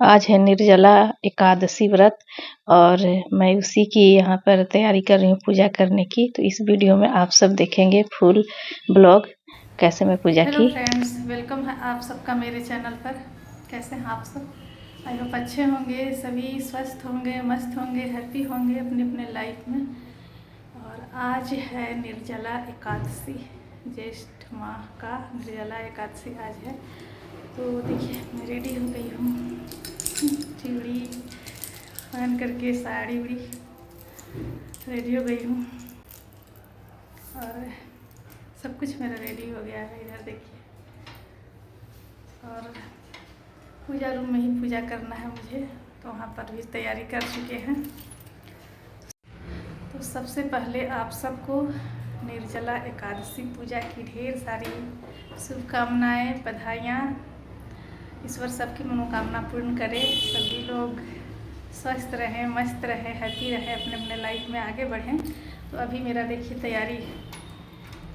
आज है निर्जला एकादशी व्रत और मैं उसी की यहाँ पर तैयारी कर रही हूँ पूजा करने की। तो इस वीडियो में आप सब देखेंगे फुल ब्लॉग कैसे मैं पूजा हेलो की। फ्रेंड्स, वेलकम है आप सबका मेरे चैनल पर। कैसे हैं आप सब? आई होप अच्छे होंगे, सभी स्वस्थ होंगे, मस्त होंगे, हैप्पी होंगे अपने अपने लाइफ में। और आज है निर्जला एकादशी, ज्येष्ठ माह का निर्जला एकादशी आज है। तो देखिए मैं रेडी हो गई हूँ, चूड़ी पहन करके, साड़ी उड़ी रेडी हो गई हूँ और सब कुछ मेरा रेडी हो गया है। इधर देखिए, और पूजा रूम में ही पूजा करना है मुझे, तो वहाँ पर भी तैयारी कर चुके हैं। तो सबसे पहले आप सबको निर्जला एकादशी पूजा की ढेर सारी शुभकामनाएं, बधाइयाँ। ईश्वर सबकी मनोकामना पूर्ण करे, सभी लोग स्वस्थ रहें, मस्त रहें, हैप्पी रहें, अपने अपने लाइफ में आगे बढ़ें। तो अभी मेरा देखिए तैयारी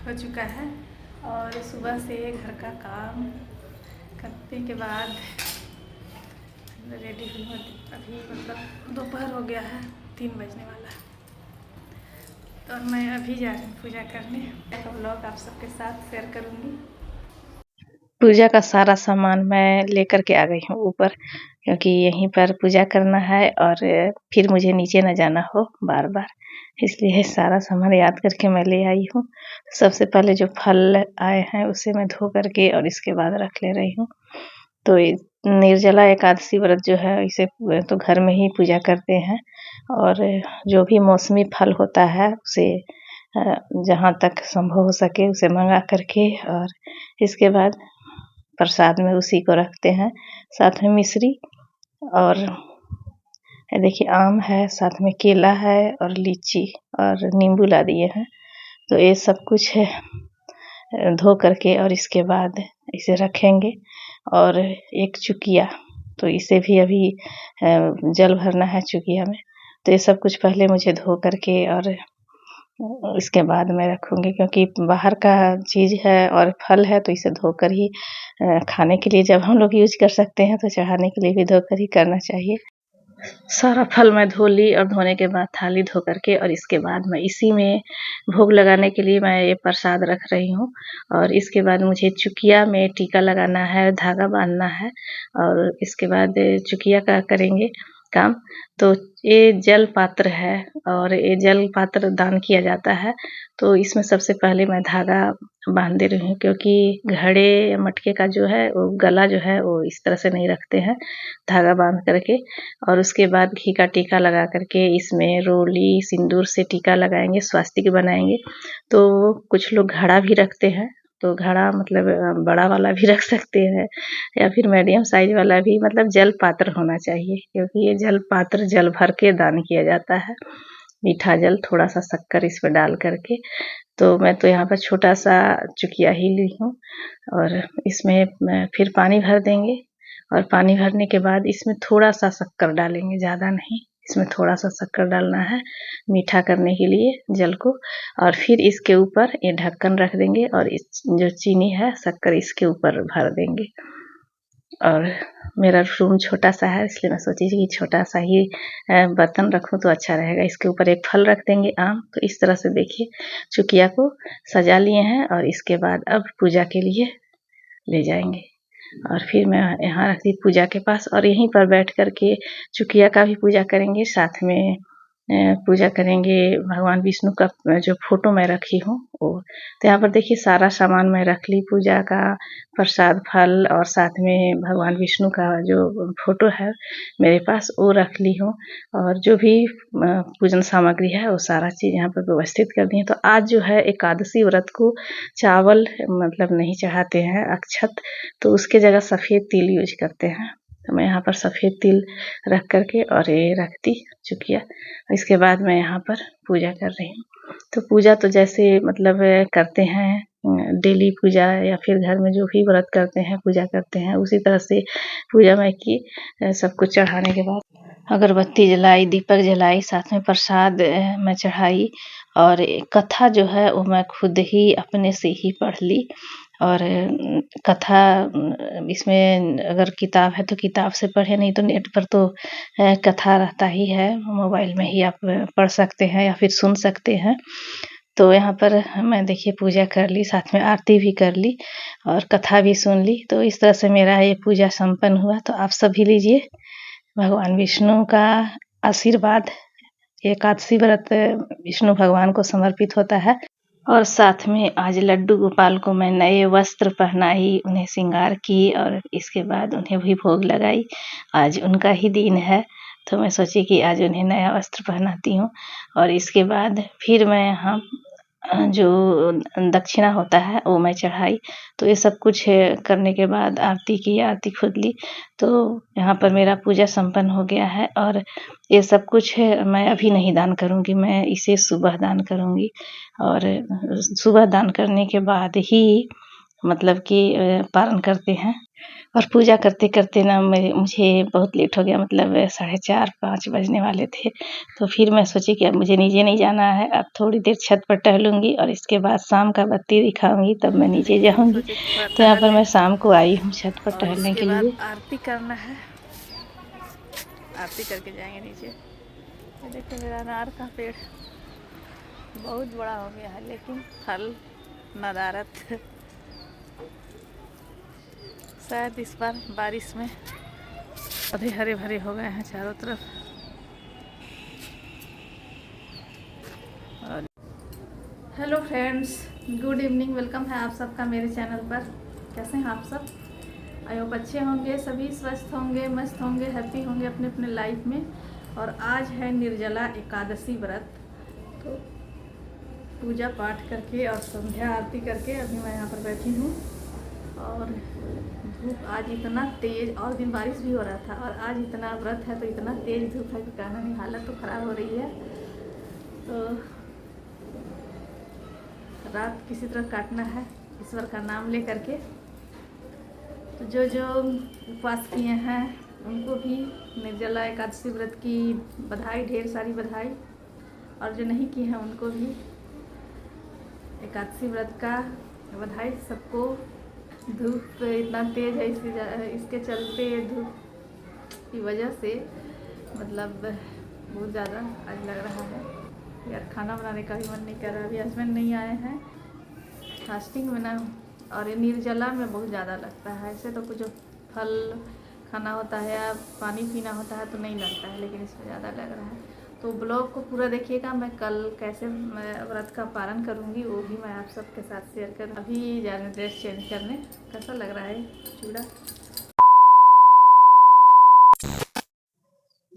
हो चुका है और सुबह से घर का काम करने के बाद रेडी हुई हूँ। अभी मतलब दोपहर हो गया है, 3 बजने वाला है। तो मैं अभी जा रही हूँ पूजा करने। एक व्लॉग आप सबके साथ शेयर करूँगी। पूजा का सारा सामान मैं लेकर के आ गई हूँ ऊपर, क्योंकि यहीं पर पूजा करना है और फिर मुझे नीचे न जाना हो बार बार, इसलिए सारा सामान याद करके मैं ले आई हूँ। सबसे पहले जो फल आए हैं उसे मैं धो करके और इसके बाद रख ले रही हूँ। तो निर्जला एकादशी व्रत जो है इसे तो घर में ही पूजा करते हैं और जो भी मौसमी फल होता है उसे जहाँ तक संभव हो सके उसे मंगा करके और इसके बाद प्रसाद में उसी को रखते हैं। साथ में मिश्री और देखिए आम है, साथ में केला है और लीची और नींबू ला दिए हैं। तो ये सब कुछ है धो करके और इसके बाद इसे रखेंगे। और एक चुकिया, तो इसे भी अभी जल भरना है चुकिया में। तो ये सब कुछ पहले मुझे धो करके और इसके बाद मैं रखूँगी, क्योंकि बाहर का चीज़ है और फल है तो इसे धोकर ही खाने के लिए जब हम लोग यूज कर सकते हैं तो चढ़ाने के लिए भी धोकर ही करना चाहिए। सारा फल मैं धो ली और धोने के बाद थाली धो करके और इसके बाद मैं इसी में भोग लगाने के लिए मैं ये प्रसाद रख रही हूँ। और इसके बाद मुझे चुकिया में टीका लगाना है, धागा बांधना है और इसके बाद चुकिया का करेंगे काम। तो ये जल पात्र है और ये जल पात्र दान किया जाता है। तो इसमें सबसे पहले मैं धागा बांध दे रही हूँ, क्योंकि घड़े या मटके का जो है वो गला जो है वो इस तरह से नहीं रखते हैं, धागा बांध करके। और उसके बाद घी का टीका लगा करके इसमें रोली सिंदूर से टीका लगाएंगे, स्वास्तिक बनाएंगे। तो कुछ लोग घड़ा भी रखते हैं, तो घड़ा मतलब बड़ा वाला भी रख सकते हैं या फिर मीडियम साइज वाला भी, मतलब जल पात्र होना चाहिए, क्योंकि ये जल पात्र जल भर के दान किया जाता है। मीठा जल, थोड़ा सा शक्कर इस पर डाल करके। तो मैं तो यहाँ पर छोटा सा चुकिया ही ली हूँ और इसमें फिर पानी भर देंगे और पानी भरने के बाद इसमें थोड़ा सा शक्कर डालेंगे, ज़्यादा नहीं, इसमें थोड़ा सा शक्कर डालना है मीठा करने के लिए जल को। और फिर इसके ऊपर ये ढक्कन रख देंगे और इस जो चीनी है शक्कर इसके ऊपर भर देंगे। और मेरा रूम छोटा सा है, इसलिए मैं सोची कि छोटा सा ही बर्तन रखूं तो अच्छा रहेगा। इसके ऊपर एक फल रख देंगे, आम। तो इस तरह से देखिए चुकिया को सजा लिए हैं और इसके बाद अब पूजा के लिए ले जाएंगे। और फिर मैं यहाँ रख दी पूजा के पास और यहीं पर बैठ कर के चुकिया का भी पूजा करेंगे, साथ में पूजा करेंगे भगवान विष्णु का जो फोटो मैं रखी हूँ वो। तो यहाँ पर देखिए सारा सामान मैं रख ली, पूजा का प्रसाद, फल और साथ में भगवान विष्णु का जो फोटो है मेरे पास वो रख ली हूँ। और जो भी पूजन सामग्री है वो सारा चीज़ यहाँ पर व्यवस्थित कर दी है। तो आज जो है एकादशी व्रत को चावल मतलब नहीं चढ़ाते हैं अक्षत, तो उसके जगह सफ़ेद तिल यूज करते हैं। तो मैं यहाँ पर सफ़ेद तिल रख करके और ये रख दी चुकिया। इसके बाद मैं यहाँ पर पूजा कर रही हूँ। तो पूजा तो जैसे मतलब करते हैं डेली पूजा, या फिर घर में जो भी व्रत करते हैं पूजा करते हैं, उसी तरह से पूजा मैं की। सब कुछ चढ़ाने के बाद अगरबत्ती जलाई, दीपक जलाई, साथ में प्रसाद मैं चढ़ाई और कथा जो है वो मैं खुद ही अपने से ही पढ़ ली। और कथा इसमें अगर किताब है तो किताब से पढ़े, नहीं तो नेट पर तो कथा रहता ही है, मोबाइल में ही आप पढ़ सकते हैं या फिर सुन सकते हैं। तो यहाँ पर मैं देखिए पूजा कर ली, साथ में आरती भी कर ली और कथा भी सुन ली। तो इस तरह से मेरा ये पूजा संपन्न हुआ। तो आप सब भी लीजिए भगवान विष्णु का आशीर्वाद। एकादशी व्रत विष्णु भगवान को समर्पित होता है। और साथ में आज लड्डू गोपाल को मैं नए वस्त्र पहनाई, उन्हें श्रृंगार की और इसके बाद उन्हें भी भोग लगाई। आज उनका ही दिन है, तो मैं सोची कि आज उन्हें नया वस्त्र पहनाती हूँ। और इसके बाद फिर मैं यहाँ जो दक्षिणा होता है वो मैं चढ़ाई। तो ये सब कुछ करने के बाद आरती की, आरती खुद ली। तो यहाँ पर मेरा पूजा संपन्न हो गया है और ये सब कुछ मैं अभी नहीं दान करूँगी, मैं इसे सुबह दान करूँगी। और सुबह दान करने के बाद ही मतलब कि पारण करते हैं। और पूजा करते-करते ना मुझे बहुत लेट हो गया, मतलब 4:30-5 बजने वाले थे। तो फिर मैं सोची कि अब मुझे नीचे नहीं जाना है, अब थोड़ी देर छत पर टहलूँगी और इसके बाद शाम का बत्ती दिखाऊँगी, तब मैं नीचे जाऊँगी। तो यहाँ पर मैं शाम को आई हूँ छत पर टहलने के लिए। आरती करना है, आरती करके जाएंगे नीचे। ये देखिए मेरा अनार का पेड़ बहुत बड़ा हो गया है, लेकिन फल नदारत। शायद इस बार बारिश में पौधे हरे भरे हो गए हैं चारों तरफ। Hello friends, good evening, welcome है आप सबका मेरे चैनल पर। कैसे हैं आप सब? आई होप अच्छे होंगे, सभी स्वस्थ होंगे, मस्त होंगे, हैप्पी होंगे अपने अपने लाइफ में। और आज है निर्जला एकादशी व्रत। तो पूजा पाठ करके और संध्या आरती करके अभी मैं यहाँ पर बैठी हूँ। और धूप आज इतना तेज़, और दिन बारिश भी हो रहा था, और आज इतना व्रत है तो इतना तेज़ धूप है कि कहना नहीं, हालत तो ख़राब हो रही है। तो रात किसी तरह काटना है ईश्वर का नाम ले करके। तो जो जो उपवास किए हैं उनको भी निर्जला एकादशी व्रत की बधाई, ढेर सारी बधाई। और जो नहीं किए हैं उनको भी एकादशी व्रत का बधाई सबको। धूप इतना तेज़ है, इसके चलते धूप की वजह से मतलब बहुत ज़्यादा आज लग रहा है यार, खाना बनाने का भी मन नहीं कर रहा। अभी हस्बैंड नहीं आए हैं, फास्टिंग में ना, और निर्जला में बहुत ज़्यादा लगता है। ऐसे तो कुछ फल खाना होता है या पानी पीना होता है तो नहीं लगता है, लेकिन इसमें ज़्यादा लग रहा है। तो ब्लॉग को पूरा देखिएगा। मैं कल कैसे मैं व्रत का पारण करूँगी वो भी मैं आप सबके साथ शेयर कर। अभी जा रहे हैं ड्रेस चेंज करने। कैसा लग रहा है चूड़ा?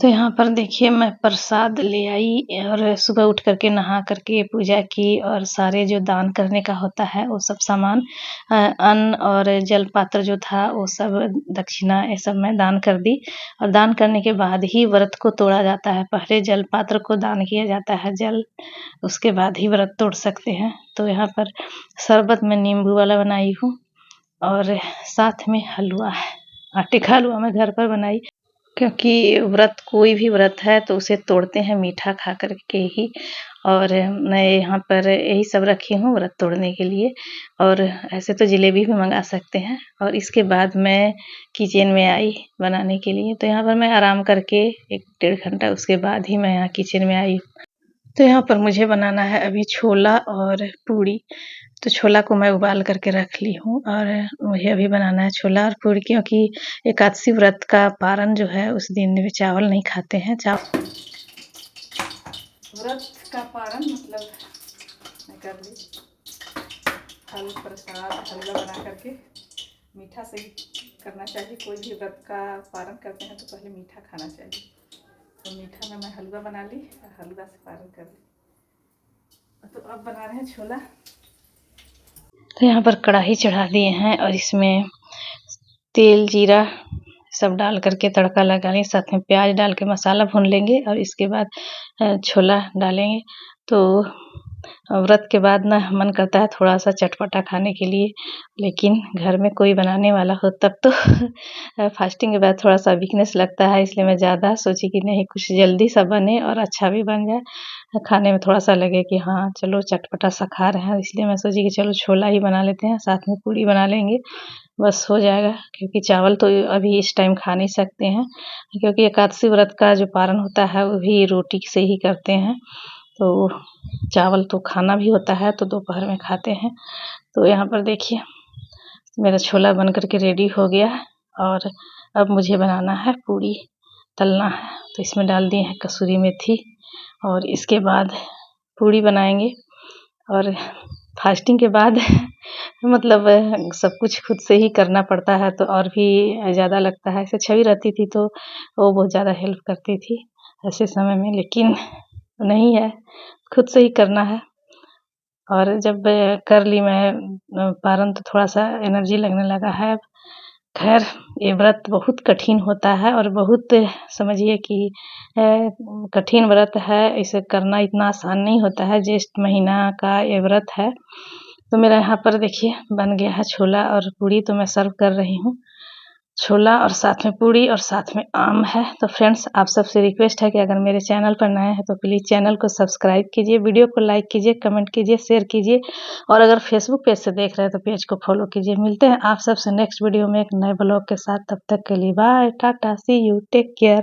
तो यहाँ पर देखिए मैं प्रसाद ले आई और सुबह उठ करके नहा करके पूजा की और सारे जो दान करने का होता है वो सब सामान, अन्न और जल पात्र जो था वो सब, दक्षिणा, ये सब मैं दान कर दी। और दान करने के बाद ही व्रत को तोड़ा जाता है। पहले जल पात्र को दान किया जाता है, जल, उसके बाद ही व्रत तोड़ सकते हैं। तो यहाँ पर शरबत में नींबू वाला बनाई हूँ और साथ में हलवा है, आटे का हलवा मैं घर पर बनाई। क्योंकि व्रत, कोई भी व्रत है तो उसे तोड़ते हैं मीठा खा कर के ही। और मैं यहाँ पर यही सब रखी हूँ व्रत तोड़ने के लिए। और ऐसे तो जलेबी भी मंगा सकते हैं। और इसके बाद मैं किचन में आई बनाने के लिए। तो यहाँ पर मैं आराम करके 1-1.5 घंटा उसके बाद ही मैं यहाँ किचन में आई। तो यहाँ पर मुझे बनाना है अभी छोला और पूड़ी। तो छोला को मैं उबाल करके रख ली हूँ और मुझे अभी बनाना है छोला और पूड़ी, क्योंकि एकादशी व्रत का पारण जो है उस दिन चावल नहीं खाते हैं। व्रत का पारण मतलब मैं कर ली। फल प्रसाद हलवा बना करके, मीठा से ही करना चाहिए। कोई भी व्रत का पारण करते हैं तो पहले मीठा खाना चाहिए। तो मीठा में मैं हलवा बना ली और हलवा से पारण कर ली। तो अब बना रहे हैं छोला। तो यहाँ पर कढ़ाई चढ़ा दिए हैं और इसमें तेल, जीरा सब डाल करके तड़का लगा लेंगे। साथ में प्याज डाल के मसाला भून लेंगे और इसके बाद छोला डालेंगे। तो व्रत के बाद ना मन करता है थोड़ा सा चटपटा खाने के लिए, लेकिन घर में कोई बनाने वाला हो तब तो फास्टिंग के बाद थोड़ा सा वीकनेस लगता है, इसलिए मैं ज़्यादा सोची कि नहीं कुछ जल्दी सा बने और अच्छा भी बन जाए, खाने में थोड़ा सा लगे कि हाँ चलो चटपटा सा खा रहे हैं। इसलिए मैं सोची कि चलो छोला ही बना लेते हैं, साथ में पूड़ी बना लेंगे, बस हो जाएगा। क्योंकि चावल तो अभी इस टाइम खा नहीं सकते हैं, क्योंकि एकादशी व्रत का जो पारण होता है वो भी रोटी से ही करते हैं, तो चावल तो खाना भी होता है, तो दोपहर में खाते हैं। तो यहाँ पर देखिए मेरा छोला बन कर के रेडी हो गया है और अब मुझे बनाना है पूड़ी, तलना है। तो इसमें डाल दिए हैं कसूरी मेथी और इसके बाद पूड़ी बनाएंगे। और फास्टिंग के बाद मतलब सब कुछ खुद से ही करना पड़ता है, तो और भी ज़्यादा लगता है। ऐसे छवि रहती थी तो वो बहुत ज़्यादा हेल्प करती थी ऐसे समय में, लेकिन नहीं है, खुद से ही करना है। और जब कर ली मैं पारण तो थोड़ा सा एनर्जी लगने लगा है। खैर ये व्रत बहुत कठिन होता है और बहुत समझिए कि कठिन व्रत है, इसे करना इतना आसान नहीं होता है। ज्येष्ठ महीना का ये व्रत है। तो मेरा यहाँ पर देखिए बन गया है छोला और पूड़ी, तो मैं सर्व कर रही हूँ। छोला और साथ में पूड़ी और साथ में आम है। तो फ्रेंड्स आप सबसे रिक्वेस्ट है कि अगर मेरे चैनल पर नए हैं तो प्लीज़ चैनल को सब्सक्राइब कीजिए, वीडियो को लाइक कीजिए, कमेंट कीजिए, शेयर कीजिए और अगर फेसबुक पेज से देख रहे हैं तो पेज को फॉलो कीजिए। मिलते हैं आप सबसे नेक्स्ट वीडियो में एक नए ब्लॉग के साथ, तब तक के लिए bye, tata, see you, take care.